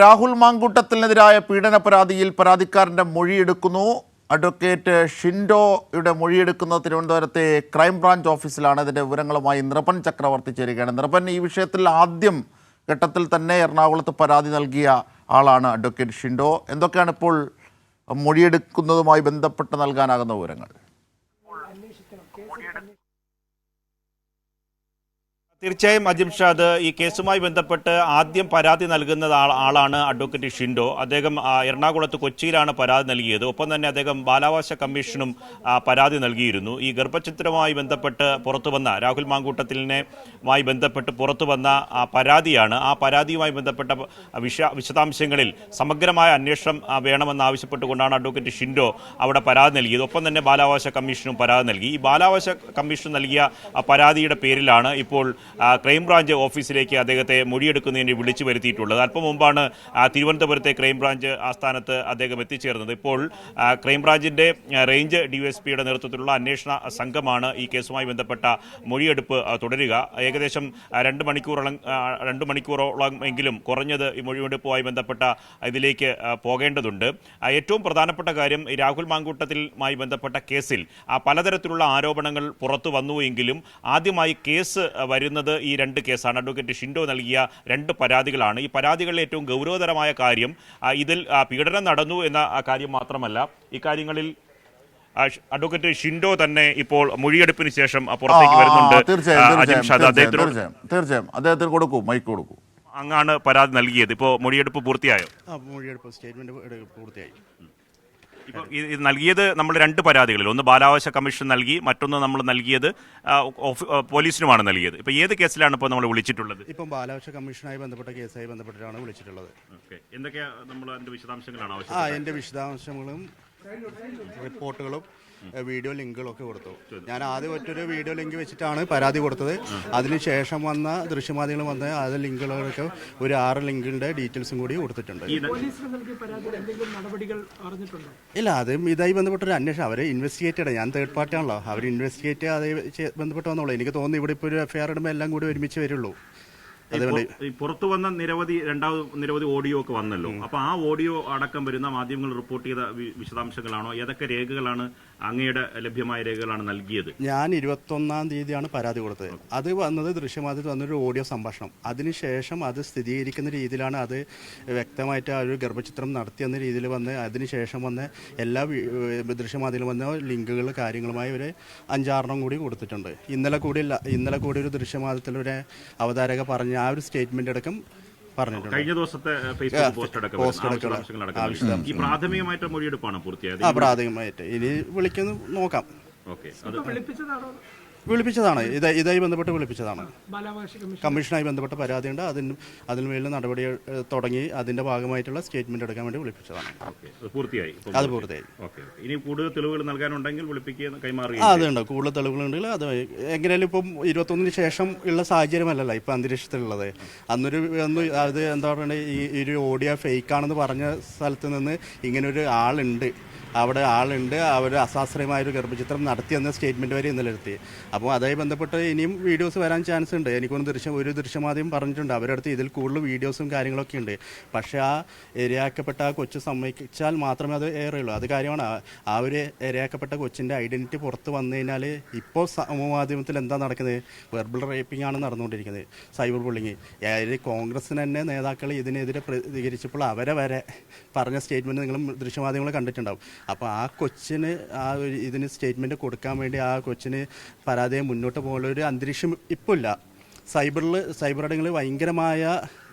രാഹുൽ മാങ്കൂട്ടത്തിനെതിരായ പീഡന പരാതിയിൽ പരാതിക്കാരൻ്റെ മൊഴിയെടുക്കുന്നു. അഡ്വക്കേറ്റ് ഷിൻഡോയുടെ മൊഴിയെടുക്കുന്നത് തിരുവനന്തപുരത്തെ ക്രൈംബ്രാഞ്ച് ഓഫീസിലാണ്. ഇതിൻ്റെ വിവരങ്ങളുമായി നൃപൻ ചക്രവർത്തി ചേരുകയാണ്. നൃപൻ, ഈ വിഷയത്തിൽ ആദ്യം ഘട്ടത്തിൽ തന്നെ എറണാകുളത്ത് പരാതി നൽകിയ ആളാണ് അഡ്വക്കേറ്റ് ഷിൻഡോ. എന്തൊക്കെയാണ് ഇപ്പോൾ മൊഴിയെടുക്കുന്നതുമായി ബന്ധപ്പെട്ട് നൽകാനാകുന്ന വിവരങ്ങൾ? തീർച്ചയായും അജിംഷാദ്, ഈ കേസുമായി ബന്ധപ്പെട്ട് ആദ്യം പരാതി നൽകുന്ന ആളാണ് അഡ്വക്കേറ്റ് ഷിൻഡോ. അദ്ദേഹം എറണാകുളത്ത് കൊച്ചിയിലാണ് പരാതി നൽകിയത്. ഒപ്പം തന്നെ അദ്ദേഹം ബാലാവകാശ കമ്മീഷനും പരാതി നൽകിയിരുന്നു. ഈ ഗർഭചിത്രവുമായി ബന്ധപ്പെട്ട് പുറത്തു വന്ന രാഹുൽ മാങ്കൂട്ടത്തിലുമായി ബന്ധപ്പെട്ട് പുറത്തു വന്ന പരാതിയാണ്. ആ പരാതിയുമായി ബന്ധപ്പെട്ട വിശദാംശങ്ങളിൽ സമഗ്രമായ അന്വേഷണം വേണമെന്നാവശ്യപ്പെട്ടുകൊണ്ടാണ് അഡ്വക്കേറ്റ് ഷിൻഡോ അവിടെ പരാതി നൽകിയത്. ഒപ്പം തന്നെ ബാലാവകാശ കമ്മീഷനും പരാതി നൽകി. ഈ ബാലാവകാശ കമ്മീഷൻ നൽകിയ പരാതിയുടെ പേരിലാണ് ഇപ്പോൾ ക്രൈംബ്രാഞ്ച് ഓഫീസിലേക്ക് അദ്ദേഹത്തെ മൊഴിയെടുക്കുന്നതിന് വിളിച്ചു വരുത്തിയിട്ടുള്ളത്. അല്പം മുമ്പാണ് തിരുവനന്തപുരത്തെ ക്രൈംബ്രാഞ്ച് ആസ്ഥാനത്ത് അദ്ദേഹം എത്തിച്ചേർന്നത്. ഇപ്പോൾ ക്രൈംബ്രാഞ്ചിൻ്റെ റേഞ്ച് DSPയുടെ നേതൃത്വത്തിലുള്ള അന്വേഷണ സംഘമാണ് ഈ കേസുമായി ബന്ധപ്പെട്ട മൊഴിയെടുപ്പ് തുടരുക. ഏകദേശം 2 മണിക്കൂറോളം എങ്കിലും കുറഞ്ഞത് ഈ മൊഴിയെടുപ്പുമായി ബന്ധപ്പെട്ട ഇതിലേക്ക് പോകേണ്ടതുണ്ട്. ഏറ്റവും പ്രധാനപ്പെട്ട കാര്യം, രാഹുൽ മാങ്കൂട്ടത്തിലുമായി ബന്ധപ്പെട്ട കേസിൽ പലതരത്തിലുള്ള ആരോപണങ്ങൾ പുറത്തു വന്നുവെങ്കിലും ആദ്യമായി കേസ് വരുന്നത് ഈ 2 കേസാണ്. അഡ്വക്കേറ്റ് ഷിൻഡോ നൽകിയ 2 പരാതികളാണ്. ഈ പരാതികളിലെ ഏറ്റവും ഗൗരവതരമായ കാര്യം ഇതിൽ പീഡനം നടന്നു എന്ന കാര്യം മാത്രമല്ല, ഇക്കാര്യങ്ങളിൽ അഡ്വക്കേറ്റ് ഷിൻഡോ തന്നെ ഇപ്പോൾ മൊഴിയെടുപ്പിന് ശേഷം പുറത്തേക്ക് വരുന്നുണ്ട്. തീർച്ചയായും അദ്ദേഹത്തിന് കൊടുക്കൂ, മൈക്ക് കൊടുക്കൂ. അങ്ങാണ് പരാതി നൽകിയത്. ഇപ്പോൾ മൊഴിയെടുപ്പ് പൂർത്തിയായോ? മൊഴിയെടുപ്പ് സ്റ്റേറ്റ്മെന്റ് പൂർത്തിയായി. ഇപ്പോൾ ഇത് നൽകിയത് നമ്മൾ 2 പരാതികളിൽ, ഒന്ന് ബാലാവകാശ കമ്മീഷൻ നൽകി, മറ്റൊന്ന് നമ്മൾ നൽകിയത് പോലീസിനുമാണ് നൽകിയത്. ഇപ്പോൾ ഏത് കേസിലാണ് ഇപ്പോൾ നമ്മൾ വിളിച്ചിട്ടുള്ളത്? ഇപ്പം ബാലാവകാശ കമ്മീഷനുമായി ബന്ധപ്പെട്ട കേസുമായി ബന്ധപ്പെട്ടിട്ടാണ് വിളിച്ചിട്ടുള്ളത്. എന്തൊക്കെയാ നമ്മൾ അതിന്റെ വിശദാംശങ്ങളാണ് അതിന്റെ വിശദാംശങ്ങളും റിപ്പോർട്ടുകളും വീഡിയോ ലിങ്കുകളൊക്കെ കൊടുത്തു. ഞാൻ ആദ്യം ഒറ്റൊരു വീഡിയോ ലിങ്ക് വെച്ചിട്ടാണ് പരാതി കൊടുത്തത്. അതിനുശേഷം വന്ന ദൃശ്യമാധ്യമങ്ങൾ വന്ന് അത് ലിങ്കുകളൊക്കെ ഒരു 6 ലിങ്കിന്റെ ഡീറ്റെയിൽസും കൂടി കൊടുത്തിട്ടുണ്ട്. ഇല്ല, അതും ഇതായി ബന്ധപ്പെട്ടൊരു അന്വേഷണം അവർ ഇൻവെസ്റ്റിഗേറ്റ് ചെയ്യണം. ഞാൻ തേർഡ് പാർട്ടി ആണല്ലോ, അവർ ഇൻവെസ്റ്റിഗേറ്റ് അതേ ബന്ധപ്പെട്ട് വന്നോളൂ. എനിക്ക് തോന്നുന്നു ഇവിടെ ഇപ്പോൾ ഒരു FIR ഇടുമ്പോൾ എല്ലാം കൂടി ഒരുമിച്ച് വരുള്ളൂ. പുറത്തു വന്ന നിരവധി ഓഡിയോ ഒക്കെ വന്നല്ലോ. അപ്പൊ ആ ഓഡിയോ അടക്കം വരുന്ന മാധ്യമങ്ങൾ റിപ്പോർട്ട് ചെയ്ത വിശദാംശങ്ങളാണോ? ഏതൊക്കെ രേഖകളാണ്, അങ്ങയുടെ ലഭ്യമായ രേഖകളാണ് നൽകിയത്? ഞാൻ 21-ാം തീയതിയാണ് പരാതി കൊടുത്തത്. അത് വന്നത് ദൃശ്യമാധ്യമത്തിൽ വന്നൊരു ഓഡിയോ സംഭാഷണം. അതിനുശേഷം അത് സ്ഥിരീകരിക്കുന്ന രീതിയിലാണ് അത് വ്യക്തമായിട്ട് ആ ഒരു ഗർഭചിത്രം നടത്തിയെന്ന രീതിയിൽ വന്ന് അതിനുശേഷം വന്ന് എല്ലാ ദൃശ്യമാധ്യമങ്ങളും വന്ന ലിങ്കുകൾ കാര്യങ്ങളുമായി ഒരു 5-6 കൂടി കൊടുത്തിട്ടുണ്ട്. ഇന്നലെ കൂടി ഒരു ദൃശ്യമാധ്യമത്തിലൊരു അവതാരക പറഞ്ഞ ആ ഒരു സ്റ്റേറ്റ്മെന്റ് അടക്കം പറഞ്ഞിട്ടുണ്ട്. കഴിഞ്ഞ ദിവസത്തെ ഫേസ്ബുക്ക് പോസ്റ്റ് അടക്കം ഈ പ്രാഥമികമായിട്ട് മൊഴിയെടുപ്പാണ് പൂർത്തിയായത്. പ്രാഥമികമായിട്ട് ഇനി വിളിക്കുന്നു നോക്കാം. വിളിപ്പിച്ചതാണ്, ഇതായി ബന്ധപ്പെട്ട് വിളിപ്പിച്ചതാണ്. കമ്മീഷനായി ബന്ധപ്പെട്ട പരാതിയുണ്ട്, അതിന് മേലിൽ നടപടി തുടങ്ങി അതിന്റെ ഭാഗമായിട്ടുള്ള സ്റ്റേറ്റ്മെന്റ് എടുക്കാൻ വേണ്ടി വിളിപ്പിച്ചതാണ്. അത് പൂർത്തിയായി. ഇനി കൂടുതൽ തെളിവുകൾ നൽകാനുണ്ടെങ്കിൽ അതുണ്ട്. കൂടുതൽ തെളിവുകളുണ്ടെങ്കിൽ അത് എങ്ങനെയാലും ഇപ്പം 21-ന് ശേഷം ഉള്ള സാഹചര്യമല്ലല്ലോ ഇപ്പം അന്തരീക്ഷത്തിലുള്ളത്. അത് എന്താ പറയുക, ഈ ഒരു ഓഡിയോ ഫേക്കാണെന്ന് പറഞ്ഞ സ്ഥലത്ത് നിന്ന് ഇങ്ങനൊരു ആളുണ്ട്, അവർ അശാസ്ത്രീയമായൊരു ഗർഭചിത്രം നടത്തിയെന്ന സ്റ്റേറ്റ്മെന്റ് വരെ ഇന്നലെ എത്തി. അപ്പോൾ അതുമായി ബന്ധപ്പെട്ട് ഇനിയും വീഡിയോസ് വരാൻ ചാൻസ് ഉണ്ട്. എനിക്കൊന്ന് ഒരു ദൃശ്യമാധ്യമം പറഞ്ഞിട്ടുണ്ട് അവരുടെ അടുത്ത് ഇതിൽ കൂടുതൽ വീഡിയോസും കാര്യങ്ങളൊക്കെ ഉണ്ട്. പക്ഷേ ആ ഇരയാക്കപ്പെട്ട ആ കൊച്ചു സമ്മതിച്ചാൽ മാത്രമേ അത് ഏറെയുള്ളൂ. അത് കാര്യമാണ്. ആ ഒരു ഇരയാക്കപ്പെട്ട കൊച്ചിൻ്റെ ഐഡൻറ്റിറ്റി പുറത്ത് വന്നു കഴിഞ്ഞാൽ ഇപ്പോൾ സമൂഹമാധ്യമത്തിൽ എന്താ നടക്കുന്നത്? വെർബൽ റേപ്പിംഗ് ആണ് നടന്നുകൊണ്ടിരിക്കുന്നത്, സൈബർ ബുള്ളിങ്. കോൺഗ്രസിന് തന്നെ നേതാക്കൾ ഇതിനെതിരെ പ്രതികരിച്ചപ്പോൾ അവരെ വരെ പറഞ്ഞ സ്റ്റേറ്റ്മെൻറ്റ് നിങ്ങളും ദൃശ്യമാധ്യമങ്ങൾ കണ്ടിട്ടുണ്ടാവും. അപ്പോൾ ആ കൊച്ചിന് ഇതിന് സ്റ്റേറ്റ്മെൻറ്റ് കൊടുക്കാൻ വേണ്ടി ആ കൊച്ചിന് പരാതിയെ മുന്നോട്ട് പോകാനുള്ള ഒരു അന്തരീക്ഷം ഇപ്പോൾ ഇല്ല. സൈബർ ഇടങ്ങളിൽ ഭയങ്കരമായ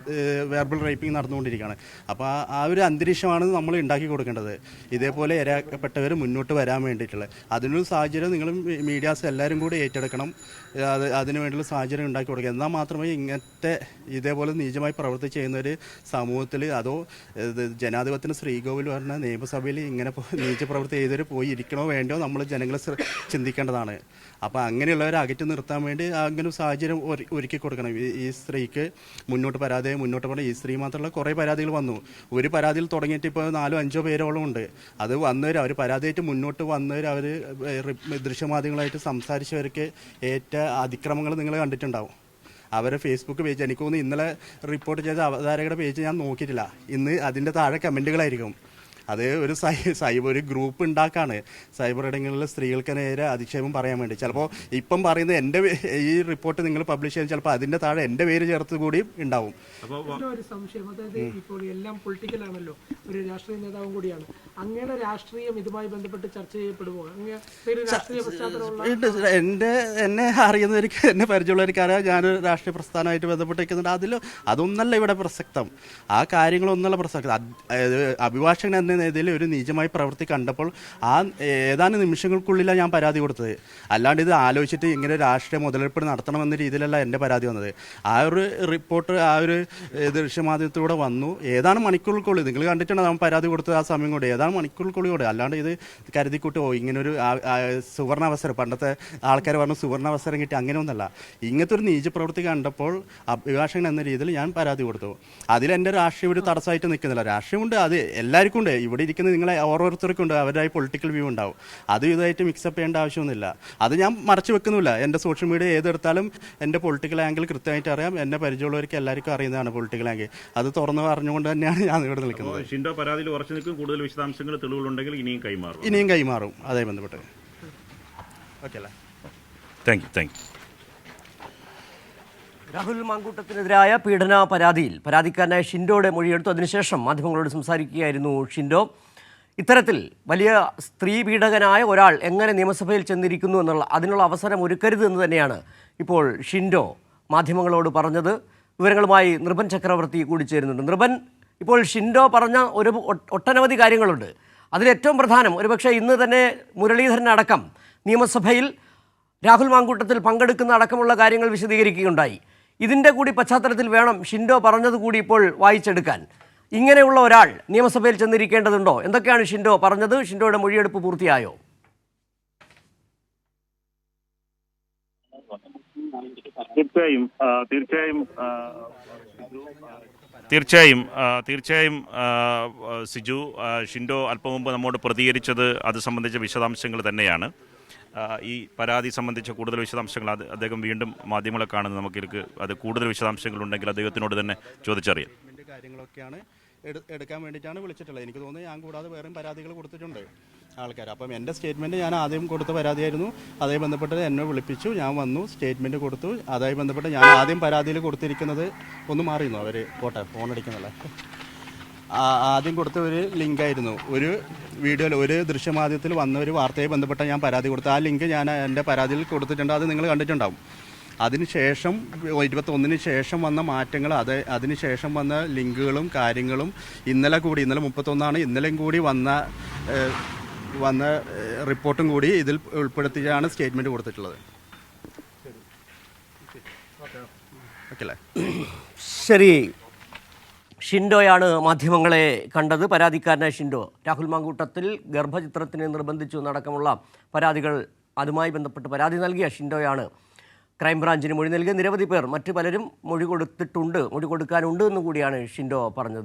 വെർബൽ റേപ്പിംഗ് നടന്നുകൊണ്ടിരിക്കുകയാണ്. അപ്പോൾ ആ ഒരു അന്തരീക്ഷമാണ് നമ്മൾ ഉണ്ടാക്കി കൊടുക്കേണ്ടത്, ഇതേപോലെ ഇരയാക്കപ്പെട്ടവർ മുന്നോട്ട് വരാൻ വേണ്ടിയിട്ടുള്ളത്. അതിനൊരു സാഹചര്യം നിങ്ങൾ മീഡിയാസ് എല്ലാവരും കൂടി ഏറ്റെടുക്കണം. അതിനു വേണ്ടിയുള്ള സാഹചര്യം ഉണ്ടാക്കി കൊടുക്കുക. എന്നാൽ മാത്രമേ ഇങ്ങനത്തെ ഇതേപോലെ നീചമായി പ്രവൃത്തി ചെയ്യുന്നവർ സമൂഹത്തിൽ, അതോ ജനാധിപത്യത്തിന് ശ്രീകോവിൽ പറഞ്ഞ നിയമസഭയിൽ ഇങ്ങനെ നീച പ്രവൃത്തി ചെയ്തവർ പോയി ഇരിക്കണോ വേണ്ടോ നമ്മൾ ജനങ്ങളെ ചിന്തിക്കേണ്ടതാണ്. അപ്പോൾ അങ്ങനെയുള്ളവരെ അകറ്റി നിർത്താൻ വേണ്ടി അങ്ങനെ സാഹചര്യം ഒരുക്കി കൊടുക്കണം. ഈ സ്ത്രീക്ക് മുന്നോട്ട് പറഞ്ഞ ഈ സ്ത്രീ മാത്രമല്ല കുറേ പരാതികൾ വന്നു. ഒരു പരാതിയിൽ തുടങ്ങിയിട്ട് ഇപ്പോൾ 4-5 പേരോളം ഉണ്ട്. അത് വന്നവർ, അവർ പരാതിയായിട്ട് മുന്നോട്ട് വന്നവർ, അവർ ദൃശ്യമാധ്യമങ്ങളായിട്ട് സംസാരിച്ചവർക്ക് ഏറ്റ അതിക്രമങ്ങൾ നിങ്ങൾ കണ്ടിട്ടുണ്ടാവും. അവരെ ഫേസ്ബുക്ക് പേജ് എനിക്ക് തോന്നുന്നു ഇന്നലെ റിപ്പോർട്ട് ചെയ്ത അവതാരകരുടെ പേജ് ഞാൻ നോക്കിയിട്ടില്ല. ഇന്ന് അതിൻ്റെ താഴെ കമൻറ്റുകളായിരിക്കും. അത് ഒരു സൈബർ ഒരു ഗ്രൂപ്പ് ഉണ്ടാക്കാണ് സൈബർ ഇടങ്ങളിൽ സ്ത്രീകൾക്ക് നേരെ അധിക്ഷേപം പറയാൻ വേണ്ടി. ചിലപ്പോൾ ഇപ്പം പറയുന്നത് എൻ്റെ ഈ റിപ്പോർട്ട് നിങ്ങൾ പബ്ലിഷ് ചെയ്ത് ചിലപ്പോൾ അതിൻ്റെ താഴെ എൻ്റെ പേര് ചേർത്ത് കൂടി ഉണ്ടാവും. ഒരു സംശയം, അതായത് ഇപ്പോൾ എല്ലാം പൊളിറ്റിക്കൽ ആണല്ലോ, ഒരു രാഷ്ട്രീയ നേതാവും കൂടിയാണ്. അങ്ങയുടെ രാഷ്ട്രീയം ഇതുമായി ബന്ധപ്പെട്ട് ചർച്ച ചെയ്യപ്പെടുമോ? രാഷ്ട്രീയ പശ്ചാത്തലമുള്ള എന്നെ അറിയുന്നവർക്ക്, എന്നെ പരിചയമുള്ളവർക്ക് അറിയാം ഞാനൊരു രാഷ്ട്രീയ പ്രസ്ഥാനമായിട്ട് ബന്ധപ്പെട്ടിരിക്കുന്നുണ്ട്. അതൊന്നല്ല ഇവിടെ പ്രസക്തം, ആ കാര്യങ്ങളൊന്നല്ല പ്രസക്തം. അഭിഭാഷകൻ എന്ന ഇതിൽ ഒരു നീചമായ പ്രവൃത്തി കണ്ടപ്പോൾ ഏതാനും നിമിഷങ്ങൾക്കുള്ളിലാണ് ഞാൻ പരാതി കൊടുത്തത്. അല്ലാണ്ട് ഇത് ആലോചിച്ചിട്ട് ഇങ്ങനെ രാഷ്ട്രീയ മുതലെടുപ്പ് നടത്തണമെന്ന രീതിയിലല്ല എൻ്റെ പരാതി വന്നത്. ആ ഒരു റിപ്പോർട്ട് ആ ഒരു ദൃശ്യമാധ്യമത്തിലൂടെ വന്നു. ഏതാനും മണിക്കൂറുകൾക്കുള്ളിൽ നിങ്ങൾ കണ്ടിട്ടുണ്ടോ നമ്മൾ പരാതി കൊടുത്തത് ആ സമയം കൊണ്ട്, ഏതാനും മണിക്കൂറുകൾക്കുള്ളിലൂടെ. അല്ലാണ്ട് ഇത് കരുതിക്കൂട്ടി ഇങ്ങനൊരു സുവർണാവസരം, പണ്ടത്തെ ആൾക്കാർ പറഞ്ഞു സുവർണാവസരം കിട്ടി, അങ്ങനെയൊന്നല്ല. ഇങ്ങനത്തെ ഒരു നീച പ്രവൃത്തി കണ്ടപ്പോൾ അഭിഭാഷകൻ എന്ന രീതിയിൽ ഞാൻ പരാതി കൊടുത്തു. അതിലെൻ്റെ രാഷ്ട്രീയം ഒരു തടസ്സമായിട്ട് നിൽക്കുന്നില്ല. രാഷ്ട്രീയമുണ്ട്, അത് എല്ലാവർക്കും ഉണ്ട്. ഇവിടെ ഇരിക്കുന്ന നിങ്ങളെ ഓരോരുത്തർക്കും ഉണ്ട്, അവരുടെ പൊളിറ്റിക്കൽ വ്യൂ ഉണ്ടാവും. അത് ഇതായിട്ട് മിക്സപ്പ് ചെയ്യേണ്ട ആവശ്യമൊന്നുമില്ല. അത് ഞാൻ മറച്ചു വെക്കുന്നില്ല. എൻ്റെ സോഷ്യൽ മീഡിയ ഏതെടുത്താലും എൻ്റെ പൊളിറ്റിക്കൽ ആംഗിൾ കൃത്യമായിട്ട് അറിയാം. എന്നെ പരിചയമുള്ളവർക്ക് എല്ലാവർക്കും അറിയുന്നതാണ് പൊളിറ്റിക്കൽ ആംഗിൾ. അത് തുറന്ന് പറഞ്ഞുകൊണ്ട് തന്നെയാണ് ഞാൻ ഇവിടെ നിൽക്കുന്നത്. ഷിൻഡോ പരാതിയിൽ ഉറച്ചു നിൽക്കും. കൂടുതൽ വിശദാംശങ്ങൾ തെളിവുകളുണ്ടെങ്കിൽ ഇനിയും കൈമാറും. അതേ ബന്ധപ്പെട്ട്. ഓക്കെ അല്ലേ? Thank you. രാഹുൽ മാങ്കൂട്ടത്തിനെതിരായ പീഡന പരാതിയിൽ പരാതിക്കാരനായ ഷിൻഡോയുടെ മൊഴിയെടുത്തു. അതിനുശേഷം മാധ്യമങ്ങളോട് സംസാരിക്കുകയായിരുന്നു ഷിൻഡോ. ഇത്തരത്തിൽ വലിയ സ്ത്രീ പീഡകനായ ഒരാൾ എങ്ങനെ നിയമസഭയിൽ ചെന്നിരിക്കുന്നു അതിനുള്ള അവസരം ഒരുക്കരുത് എന്ന് തന്നെയാണ് ഇപ്പോൾ ഷിൻഡോ മാധ്യമങ്ങളോട് പറഞ്ഞത്. വിവരങ്ങളുമായി നൃപൻ ചക്രവർത്തി കൂടി ചേരുന്നുണ്ട്. നൃപൻ, ഇപ്പോൾ ഷിൻഡോ പറഞ്ഞ ഒട്ടനവധി കാര്യങ്ങളുണ്ട്. അതിലേറ്റവും പ്രധാനം ഒരുപക്ഷെ ഇന്ന് തന്നെ മുരളീധരൻ അടക്കം നിയമസഭയിൽ രാഹുൽ മാങ്കൂട്ടത്തിൽ പങ്കെടുക്കുന്ന അടക്കമുള്ള കാര്യങ്ങൾ വിശദീകരിക്കുകയുണ്ടായി. ഇതിൻ്റെ കൂടി പശ്ചാത്തലത്തിൽ വേണം ഷിൻഡോ പറഞ്ഞത് കൂടി ഇപ്പോൾ വായിച്ചെടുക്കാൻ. ഇങ്ങനെയുള്ള ഒരാൾ നിയമസഭയിൽ ചെന്നിരിക്കേണ്ടതുണ്ടോ? എന്തൊക്കെയാണ് ഷിൻഡോ പറഞ്ഞത്? ഷിൻഡോയുടെ മൊഴിയെടുപ്പ് പൂർത്തിയായോ? തീർച്ചയായും സിജു, ഷിൻഡോ അല്പം മുമ്പ് നമ്മോട് പ്രതികരിച്ചത് അത് സംബന്ധിച്ച വിശദാംശങ്ങൾ തന്നെയാണ്. ഈ പരാതി സംബന്ധിച്ച കൂടുതൽ വിശദാംശങ്ങൾ അദ്ദേഹം വീണ്ടും മാധ്യമങ്ങളെ കാണുന്നത് നമുക്കിർക്ക് അത് കൂടുതൽ വിശദാംശങ്ങളുണ്ടെങ്കിൽ അദ്ദേഹത്തിനോട് തന്നെ ചോദിച്ചറിയാം. കാര്യങ്ങളൊക്കെയാണ് എടുക്കാൻ വേണ്ടിയിട്ടാണ് വിളിച്ചിട്ടുള്ളത്. എനിക്ക് തോന്നുന്നു ഞാൻ കൂടാതെ വേറെയും പരാതികൾ കൊടുത്തിട്ടുണ്ട് ആൾക്കാർ. അപ്പം എൻ്റെ സ്റ്റേറ്റ്മെൻറ്റ് ഞാൻ ആദ്യം കൊടുത്ത പരാതിയായിരുന്നു. അതേ ബന്ധപ്പെട്ട് എന്നെ വിളിപ്പിച്ചു, ഞാൻ വന്നു, സ്റ്റേറ്റ്മെൻറ്റ് കൊടുത്തു. അതുമായി ബന്ധപ്പെട്ട് ഞാൻ ആദ്യം പരാതിയിൽ കൊടുത്തിരിക്കുന്നത് ഒന്ന് മാറിയിരുന്നു. അവർ ഫോൺ അടിക്കുന്നില്ല. ആദ്യം കൊടുത്ത ഒരു ലിങ്കായിരുന്നു, ഒരു വീഡിയോയിൽ ഒരു ദൃശ്യമാധ്യമത്തിൽ വന്ന ഒരു വാർത്തയെ ബന്ധപ്പെട്ട ഞാൻ പരാതി കൊടുത്തു. ആ ലിങ്ക് ഞാൻ എൻ്റെ പരാതിയിൽ കൊടുത്തിട്ടുണ്ട്. അത് നിങ്ങൾ കണ്ടിട്ടുണ്ടാവും. അതിനുശേഷം 21 ശേഷം വന്ന മാറ്റങ്ങൾ, അതിനുശേഷം വന്ന ലിങ്കുകളും കാര്യങ്ങളും ഇന്നലെ 31 ഇന്നലെയും കൂടി വന്ന റിപ്പോർട്ടും കൂടി ഇതിൽ ഉൾപ്പെടുത്തിയാണ് സ്റ്റേറ്റ്മെൻറ്റ് കൊടുത്തിട്ടുള്ളത്. ഓക്കെ അല്ലേ? ശരി. ഷിൻഡോയാണ് മാധ്യമങ്ങളെ കണ്ടത്. പരാതിക്കാരനായ ഷിൻഡോ രാഹുൽ മാങ്കൂട്ടത്തിൽ ഗർഭചിത്രത്തിന് നിർബന്ധിച്ചു എന്നടക്കമുള്ള പരാതികൾ, അതുമായി ബന്ധപ്പെട്ട് പരാതി നൽകിയ ഷിൻഡോയാണ് ക്രൈംബ്രാഞ്ചിന് മൊഴി നൽകിയ. നിരവധി പേർ, മറ്റു പലരും മൊഴി കൊടുത്തിട്ടുണ്ട്, മൊഴി കൊടുക്കാനുണ്ട് എന്നുകൂടിയാണ് ഷിൻഡോ പറഞ്ഞത്.